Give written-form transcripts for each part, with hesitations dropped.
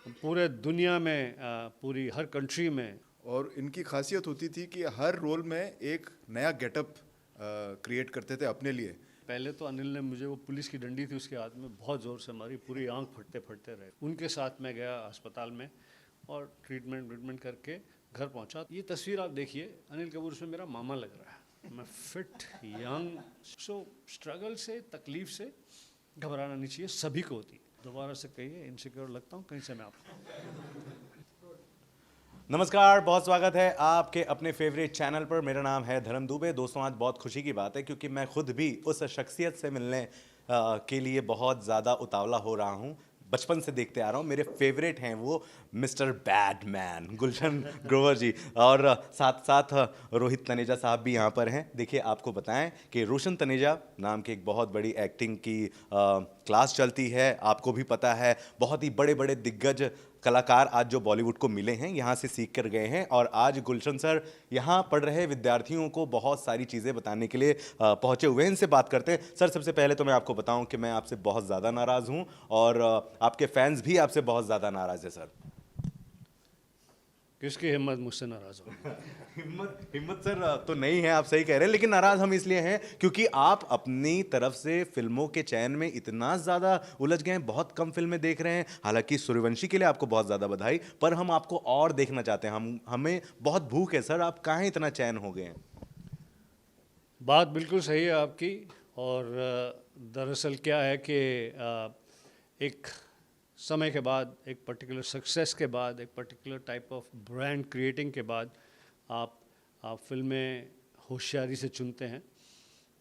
पूरे दुनिया में पूरी हर कंट्री में। और इनकी खासियत होती थी कि हर रोल में एक नया गेटअप क्रिएट करते थे अपने लिए। पहले तो अनिल ने मुझे, वो पुलिस की डंडी थी उसके हाथ में, बहुत ज़ोर से मारी, पूरी आंख फटते फटते रहे। उनके साथ मैं गया अस्पताल में और ट्रीटमेंट करके घर पहुंचा। ये तस्वीर आप देखिए, अनिल कपूर उसमें मेरा मामा लग रहा है। मैं फिट, यंग। सो स्ट्रगल से, तकलीफ से घबराना नहीं चाहिए, सभी को होती है। दोबारा से कहिए, इनसिक्योर लगता हूँ कहीं से मैं आपको। नमस्कार, बहुत स्वागत है आपके अपने फेवरेट चैनल पर। मेरा नाम है धर्म दुबे। दोस्तों, आज बहुत खुशी की बात है क्योंकि मैं खुद भी उस शख्सियत से मिलने के लिए बहुत ज़्यादा उतावला हो रहा हूँ। बचपन से देखते आ रहा हूँ, मेरे फेवरेट हैं वो मिस्टर बैडमैन गुलशन ग्रोवर जी, और साथ साथ रोहित तनेजा साहब भी यहाँ पर हैं। देखिए, आपको बताएं कि रोशन तनेजा नाम की एक बहुत बड़ी एक्टिंग की क्लास चलती है, आपको भी पता है। बहुत ही बड़े बड़े दिग्गज कलाकार आज जो बॉलीवुड को मिले हैं, यहाँ से सीख कर गए हैं, और आज गुलशन सर यहाँ पढ़ रहे विद्यार्थियों को बहुत सारी चीज़ें बताने के लिए पहुँचे हुए हैं। इनसे बात करते हैं। सर, सबसे पहले तो मैं आपको बताऊं कि मैं आपसे बहुत ज़्यादा नाराज़ हूँ और आपके फैंस भी आपसे बहुत ज़्यादा नाराज़ है सर। किसकी हिम्मत मुझसे नाराज़ हो? हिम्मत सर तो नहीं है, आप सही कह रहे हैं, लेकिन नाराज हम इसलिए हैं क्योंकि आप अपनी तरफ से फिल्मों के चयन में इतना ज़्यादा उलझ गए हैं, बहुत कम फिल्में देख रहे हैं। हालांकि सूर्यवंशी के लिए आपको बहुत ज़्यादा बधाई, पर हम आपको और देखना चाहते हैं। हमें बहुत भूख है सर, आप काहे इतना चयन हो गए हैं? बात बिल्कुल सही है आपकी। और दरअसल क्या है कि एक समय के बाद, एक पर्टिकुलर सक्सेस के बाद, एक particular type of brand creating के बाद आप फिल्में होशियारी से चुनते हैं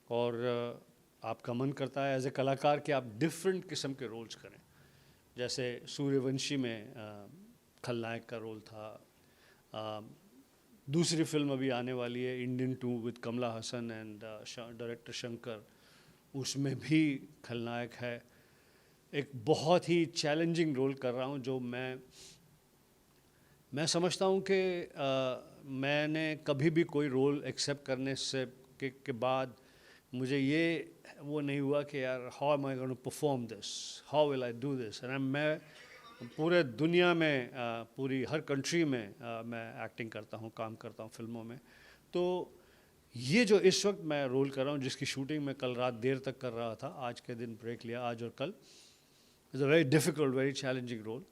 और आपका मन करता है एज ए कलाकार कि आप डिफरेंट किस्म के रोल्स करें। जैसे सूर्यवंशी में खलनायक का रोल था। दूसरी फिल्म अभी आने वाली है Indian 2 with Kamal Haasan and director Shankar, उसमें भी खलनायक है। एक बहुत ही चैलेंजिंग रोल कर रहा हूँ जो मैं समझता हूँ कि मैंने कभी भी कोई रोल एक्सेप्ट करने से के बाद मुझे ये वो नहीं हुआ कि यार how am I going to perform this, how will I do this. And मैं पूरे दुनिया में पूरी हर कंट्री में मैं एक्टिंग करता हूँ, काम करता हूँ फिल्मों में। तो ये जो इस वक्त मैं रोल कर रहा हूँ, जिसकी शूटिंग मैं कल रात देर तक कर रहा था, आज के दिन ब्रेक लिया, आज और कल, is a very difficult, very challenging role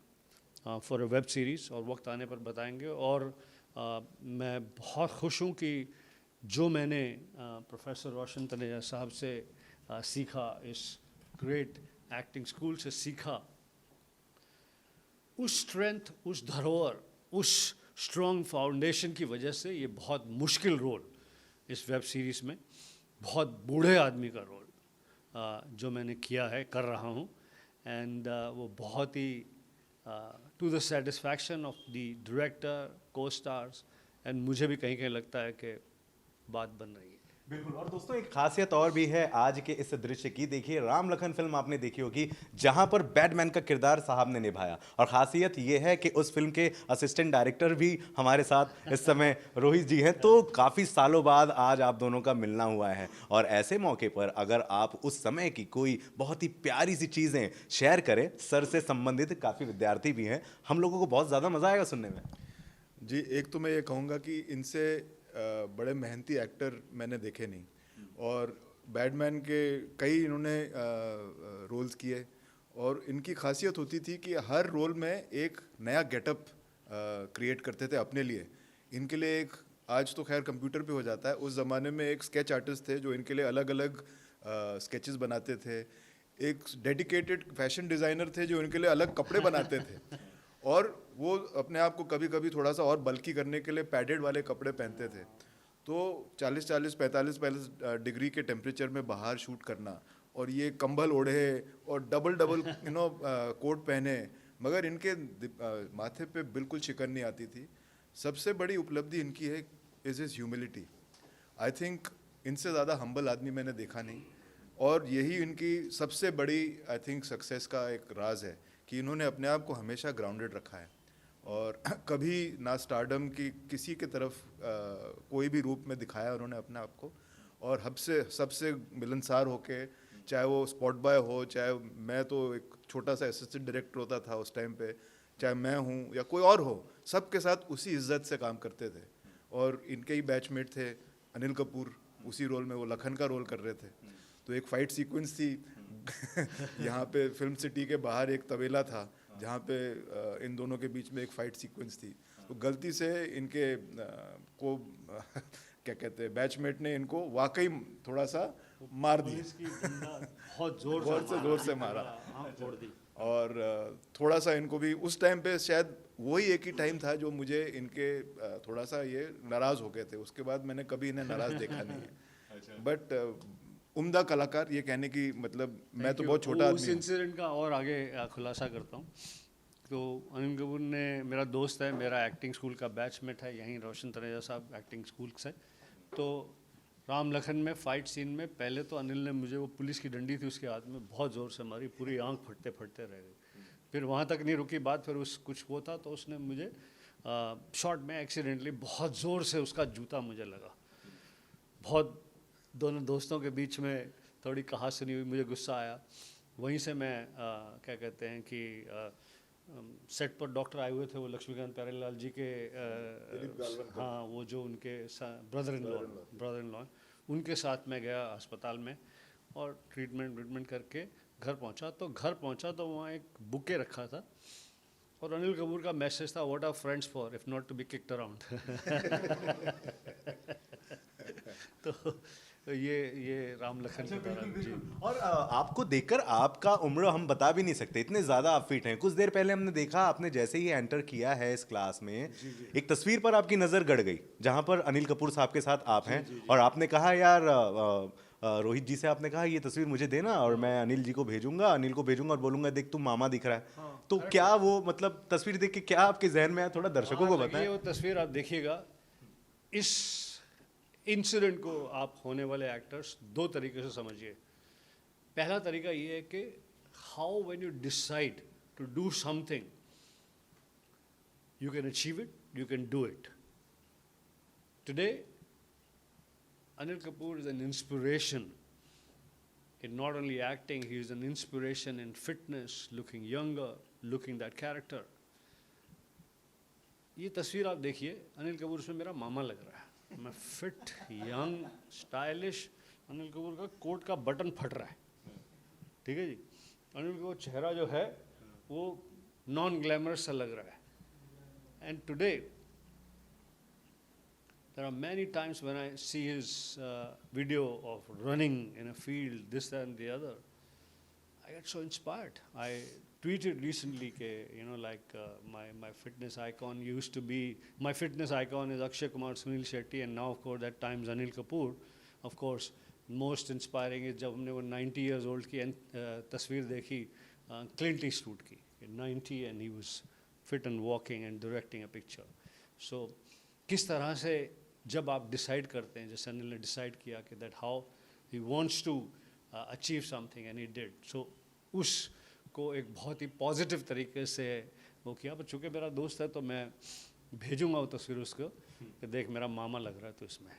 for a web series, और वक्त आने पर बताएंगे। और मैं बहुत खुश हूँ कि जो मैंने प्रोफेसर रोशन तनेजा साहब से सीखा, इस ग्रेट एक्टिंग स्कूल से सीखा, उस स्ट्रेंथ, उस धरोहर, उस स्ट्रॉन्ग फाउंडेशन की वजह से ये बहुत मुश्किल रोल इस वेब सीरीज़ में, बहुत बूढ़े आदमी का रोल जो मैंने किया है, कर रहा हूँ। एंड वो बहुत ही to the satisfaction of the director, costars, and मुझे भी कहीं कहीं लगता है कि बात बन रही है। बिल्कुल। और दोस्तों, एक खासियत और भी है आज के इस दृश्य की। देखिए, राम लखन फिल्म आपने देखी होगी जहां पर बैटमैन का किरदार साहब ने निभाया, और खासियत ये है कि उस फिल्म के असिस्टेंट डायरेक्टर भी हमारे साथ इस समय रोहित जी हैं। तो काफ़ी सालों बाद आज आप दोनों का मिलना हुआ है, और ऐसे मौके पर अगर आप उस समय की कोई बहुत ही प्यारी सी चीज़ें शेयर करें, सर से संबंधित, काफ़ी विद्यार्थी भी हैं, हम लोगों को बहुत ज़्यादा मज़ा आएगा सुनने में। जी, एक तो मैं ये कहूँगा कि इनसे बड़े मेहनती एक्टर मैंने देखे नहीं, और बैटमैन के कई इन्होंने रोल्स किए, और इनकी खासियत होती थी कि हर रोल में एक नया गेटअप क्रिएट करते थे अपने लिए। इनके लिए एक, आज तो खैर कंप्यूटर पे हो जाता है, उस ज़माने में एक स्केच आर्टिस्ट थे जो इनके लिए अलग अलग स्केचेस बनाते थे। एक डेडिकेटेड फैशन डिज़ाइनर थे जो इनके लिए अलग कपड़े बनाते थे, और वो अपने आप को कभी कभी थोड़ा सा और बल्की करने के लिए पैडेड वाले कपड़े पहनते थे। तो 40-40, 45-45 डिग्री के टेम्परेचर में बाहर शूट करना, और ये कंबल ओढ़े और डबल डबल कोट पहने, मगर इनके माथे पे बिल्कुल शिकन नहीं आती थी। सबसे बड़ी उपलब्धि इनकी है is his humility. I think इनसे ज़्यादा हम्बल आदमी मैंने देखा नहीं, और यही इनकी सबसे बड़ी आई थिंक सक्सेस का एक राज है कि इन्होंने अपने आप को हमेशा ग्राउंडेड रखा है, और कभी ना स्टारडम की किसी के तरफ कोई भी रूप में दिखाया उन्होंने अपने आप को, और सबसे सबसे मिलनसार होके, चाहे वो स्पॉट बॉय हो, चाहे मैं तो एक छोटा सा असिस्टेंट डायरेक्टर होता था उस टाइम पे, चाहे मैं हूँ या कोई और हो, सबके साथ उसी इज्जत से काम करते थे। और इनके ही बैचमेट थे अनिल कपूर, उसी रोल में वो लखन का रोल कर रहे थे। तो एक फाइट सीक्वेंस थी यहाँ पे फिल्म सिटी के बाहर एक तबेला था जहाँ पे इन दोनों के बीच में एक फाइट सीक्वेंस थी। तो गलती से इनके को क्या कहते हैं, बैचमेट ने इनको वाकई थोड़ा सा मार दिया, पुलिस की डंडा बहुत जोर से मारा। आँख फोड़ दी। और थोड़ा सा इनको भी उस टाइम पे शायद वही एक ही टाइम था जो मुझे इनके थोड़ा सा ये नाराज़ हो गए थे। उसके बाद मैंने कभी इन्हें नाराज़ देखा नहीं है। बट उम्दा कलाकार, ये कहने की मतलब मैं तो बहुत छोटा उस आदमी हूँ। इंसिडेंट का और आगे खुलासा करता हूँ। तो अनिल कपूर ने, मेरा दोस्त है, मेरा एक्टिंग स्कूल का बैचमेट है, यहीं रोशन तनेजा साहब एक्टिंग स्कूल से। तो राम लखन में फाइट सीन में पहले तो अनिल ने मुझे, वो पुलिस की डंडी थी उसके हाथ में, बहुत ज़ोर से मारी, पूरी आंख फटते फटते रह गई। फिर वहाँ तक नहीं रुकी बात, फिर उस कुछ वो था तो उसने मुझे शॉट में एक्सीडेंटली बहुत ज़ोर से उसका जूता मुझे लगा। बहुत दोनों दोस्तों के बीच में थोड़ी कहा सुनी हुई, मुझे गुस्सा आया। वहीं से मैं क्या कहते हैं कि सेट पर डॉक्टर आए हुए थे, वो लक्ष्मीकांत प्यारेलाल जी के हाँ, वो जो उनके ब्रदर इन लॉ, उनके साथ मैं गया अस्पताल में और ट्रीटमेंट करके घर पहुंचा। तो वहाँ एक बुके रखा था और अनिल कपूर का मैसेज था, what are friends for if not to be kicked around. तो ये राम लखन के दौरान जी। और आपको देखकर आपका उम्र हम बता भी नहीं सकते, इतने ज्यादा आप फिट हैं। कुछ देर पहले हमने देखा, आपने जैसे ही एंटर किया है इस क्लास में, एक तस्वीर पर आपकी नजर गड़ गई जहां पर अनिल कपूर साहब के साथ आप हैं। और आपने कहा यार रोहित जी से आपने कहा ये तस्वीर मुझे देना और मैं अनिल को भेजूंगा और बोलूंगा देख तू मामा दिख रहा है। तो क्या वो मतलब तस्वीर देख के क्या आपके जहन में आया, थोड़ा दर्शकों को बताएं। वो तस्वीर आप देखिएगा। इस इंसिडेंट को आप होने वाले एक्टर्स दो तरीके से समझिए। पहला तरीका ये है कि how when you decide to do something you can achieve it, you can do it. Today Anil Kapoor is an inspiration in not only acting, he is an inspiration in fitness, looking younger, looking that character. ये तस्वीर आप देखिए, अनिल कपूर उसमें मेरा मामा लग रहा है। मैं fit, young, stylish. Anil Kapoor का कोट का बटन फट रहा है, ठीक है जी। अनिल कपूर चेहरा जो है वो नॉन ग्लैमरस सा लग रहा है। And today there are many times when I see his video of running in a field, this and the other, I get so inspired. I tweeted recently like my fitness icon used to be, my fitness icon is Akshay Kumar, Sunil Shetty, and now of course at times Anil Kapoor. Of course most inspiring is जब हमने वो 90 years old की तस्वीर देखी Clint Eastwood की, 90 and he was fit and walking and directing a picture. So किस तरह से जब आप डिसाइड करते हैं, जैसे अनिल ने डिसाइड किया कि that how he wants to achieve something and he did, so उसको एक बहुत ही पॉजिटिव तरीके से वो किया। पर चूँकि मेरा दोस्त है तो मैं भेजूंगा वो तस्वीर उसको कि देख मेरा मामा लग रहा है तो इसमें।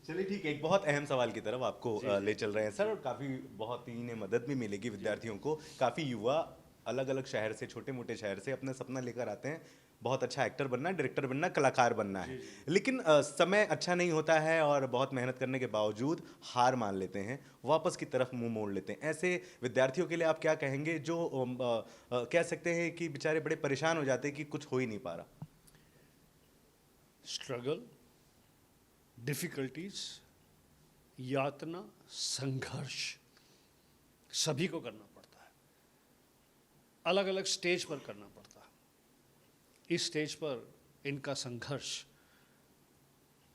चलिए ठीक है, एक बहुत अहम सवाल की तरफ आपको ले चल रहे हैं सर, और काफ़ी बहुत ही इन्हें मदद भी मिलेगी विद्यार्थियों को। काफ़ी युवा अलग अलग शहर से, छोटे मोटे शहर से अपना सपना लेकर आते हैं, बहुत अच्छा एक्टर बनना, डायरेक्टर बनना, कलाकार बनना है, लेकिन समय अच्छा नहीं होता है और बहुत मेहनत करने के बावजूद हार मान लेते हैं, वापस की तरफ मुंह मोड़ लेते हैं। ऐसे विद्यार्थियों के लिए आप क्या कहेंगे जो कह सकते हैं कि बेचारे बड़े परेशान हो जाते हैं कि कुछ हो ही नहीं पा रहा? स्ट्रगल, डिफिकल्टीज, यातना, संघर्ष सभी को करना पड़ता है, अलग अलग स्टेज पर करना पड़ता है। इस स्टेज पर इनका संघर्ष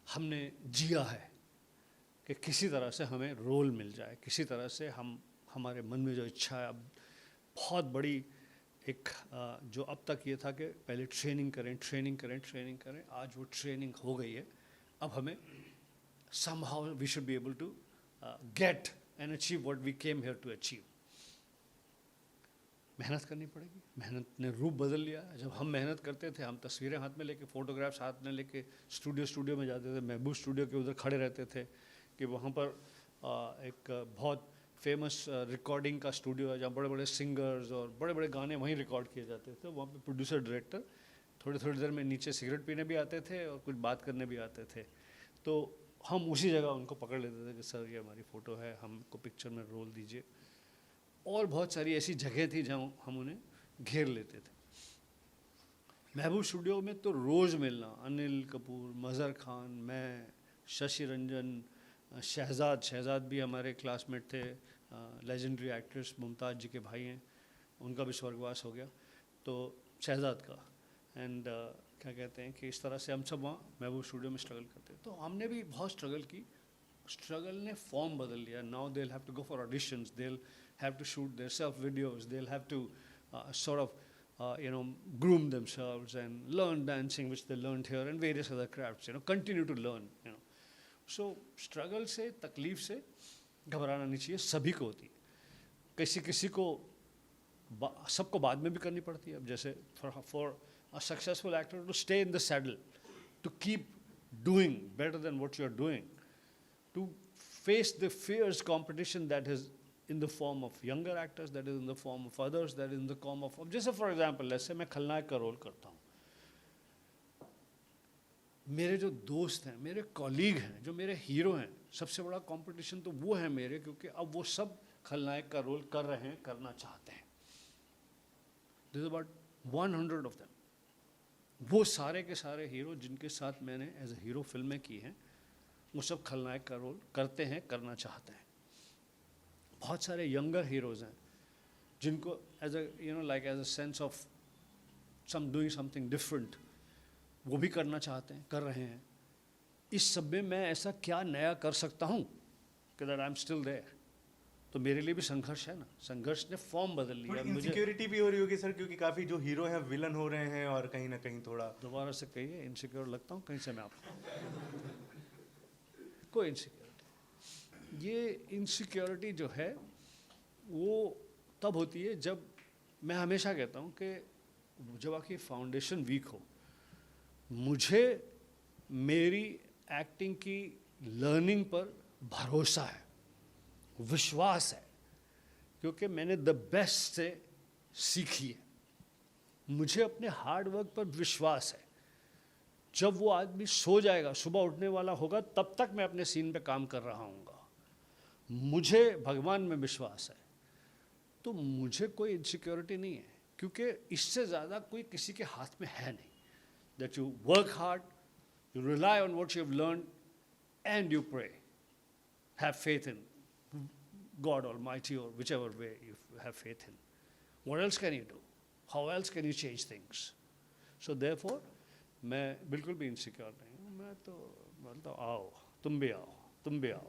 हमने जिया है कि किसी तरह से हमें रोल मिल जाए, किसी तरह से हम, हमारे मन में जो इच्छा है, अब बहुत बड़ी एक जो अब तक ये था कि पहले ट्रेनिंग करें, आज वो ट्रेनिंग हो गई है। अब हमें somehow we should be able to get and achieve what we came here to achieve. मेहनत करनी पड़ेगी, मेहनत ने रूप बदल लिया। जब हम मेहनत करते थे, हम तस्वीरें हाथ में लेके, फोटोग्राफ्स हाथ में लेके स्टूडियो में जाते थे, महबूब स्टूडियो के उधर खड़े रहते थे कि वहाँ पर एक बहुत फेमस रिकॉर्डिंग का स्टूडियो है जहाँ बड़े बड़े सिंगर्स और बड़े बड़े गाने वहीं रिकॉर्ड किए जाते थे। वहाँ पे प्रोड्यूसर डायरेक्टर थोड़ी थोड़ी देर में नीचे सिगरेट पीने भी आते थे और कुछ बात करने भी आते थे। तो हम उसी जगह उनको पकड़ लेते थे कि सर ये हमारी फ़ोटो है, हमको पिक्चर में रोल दीजिए। और बहुत सारी ऐसी जगह थी जहाँ हम उन्हें घेर लेते थे। महबूब स्टूडियो में तो रोज़ मिलना, अनिल कपूर, मज़हर खान, मैं, शशि रंजन, शहजाद भी हमारे क्लासमेट थे, लेजेंडरी एक्ट्रेस मुमताज़ जी के भाई हैं, उनका भी स्वर्गवास हो गया, तो शहजाद का। एंड क्या कहते हैं कि इस तरह से हम सब वहाँ महबूब स्टूडियो में स्ट्रगल करते। तो हमने भी बहुत स्ट्रगल की। स्ट्रगल ने फॉर्म बदल लिया। Now they will have to go for auditions, they will have to shoot their self videos, they will have to sort of groom themselves and learn dancing which they learned here and various other crafts, continue to learn, so struggle से, तकलीफ से घबराना नहीं चाहिए, सभी को होती है। किसी को सबको बाद में भी करनी पड़ती है। अब जैसे for a successful actor to stay in the saddle, to keep doing better than what you're doing, to face the fierce competition that is in the form of younger actors, that is in the form of others, that is in the form of जैसे for example, जैसे मैं खलनायक का role करता हूँ, मेरे जो दोस्त हैं, मेरे कॉलीग हैं, जो मेरे हीरो हैं, सबसे बड़ा कंपटीशन तो वो है मेरे, क्योंकि अब वो सब खलनायक का रोल कर रहे हैं, करना चाहते हैं। There is about 100 of them. वो सारे के सारे हीरो जिनके साथ मैंने एज ए हीरो फिल्में की हैं, वो सब खलनायक का रोल करते हैं, करना चाहते हैं। बहुत सारे यंगर हीरोज़ हैं जिनको has a sense of doing something different, वो भी करना चाहते हैं, कर रहे हैं। इस सब में मैं ऐसा क्या नया कर सकता हूँ कि that I am still there. तो मेरे लिए भी संघर्ष है ना, संघर्ष ने फॉर्म बदल लिया। मुझे इनसिक्योरिटी भी हो रही होगी सर, क्योंकि काफ़ी जो हीरो हैं विलन हो रहे हैं और कहीं ना कहीं थोड़ा। दोबारा से कहिए, इनसिक्योर लगता हूँ कहीं से मैं आपको? कोई इनसिक्योरिटी, ये इनसिक्योरिटी जो है वो तब होती है जब, मैं हमेशा कहता हूँ कि जब आपकी फाउंडेशन वीक हो। मुझे मेरी एक्टिंग की लर्निंग पर भरोसा है, विश्वास है, क्योंकि मैंने द बेस्ट से सीखी है। मुझे अपने हार्ड वर्क पर विश्वास है। जब वो आदमी सो जाएगा, सुबह उठने वाला होगा, तब तक मैं अपने सीन पे काम कर रहा हूँगा। मुझे भगवान में विश्वास है, तो मुझे कोई इनसिक्योरिटी नहीं है, क्योंकि इससे ज़्यादा कोई किसी के हाथ में है नहीं। That you work hard, you rely on what you have learn and you pray, have faith in God Almighty or whichever way you have faith in. What else can you do? How else can you change things? So therefore, मैं बिल्कुल भी insecure नहीं हूँ। मैं तो बोलता हूँ आओ, तुम भी आओ, तुम भी आओ।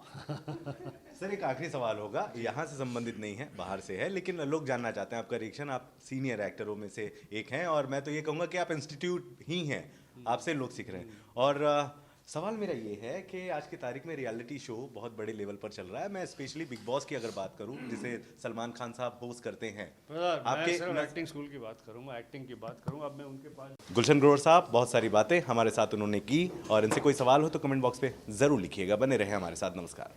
सर एक आखिरी सवाल होगा, यहाँ से संबंधित नहीं है, बाहर से है, लेकिन लोग जानना चाहते हैं आपका रिएक्शन। आप सीनियर एक्टरों में से एक हैं और मैं तो ये कहूँगा कि आप इंस्टीट्यूट ही हैं, आपसे लोग सीख रहे हैं। और सवाल मेरा ये है कि आज की तारीख में रियलिटी शो बहुत बड़े लेवल पर चल रहा है। मैं स्पेशली बिग बॉस की अगर बात करूं, जिसे सलमान खान साहब होस्ट करते हैं, आपके एक्टिंग स्कूल की बात करूंगा, एक्टिंग की बात करूं। अब मैं उनके पास गुलशन ग्रोवर साहब, बहुत सारी बातें हमारे साथ उन्होंने की, और इनसे कोई सवाल हो तो कमेंट बॉक्स पे जरूर लिखिएगा। बने रहे हमारे साथ। नमस्कार।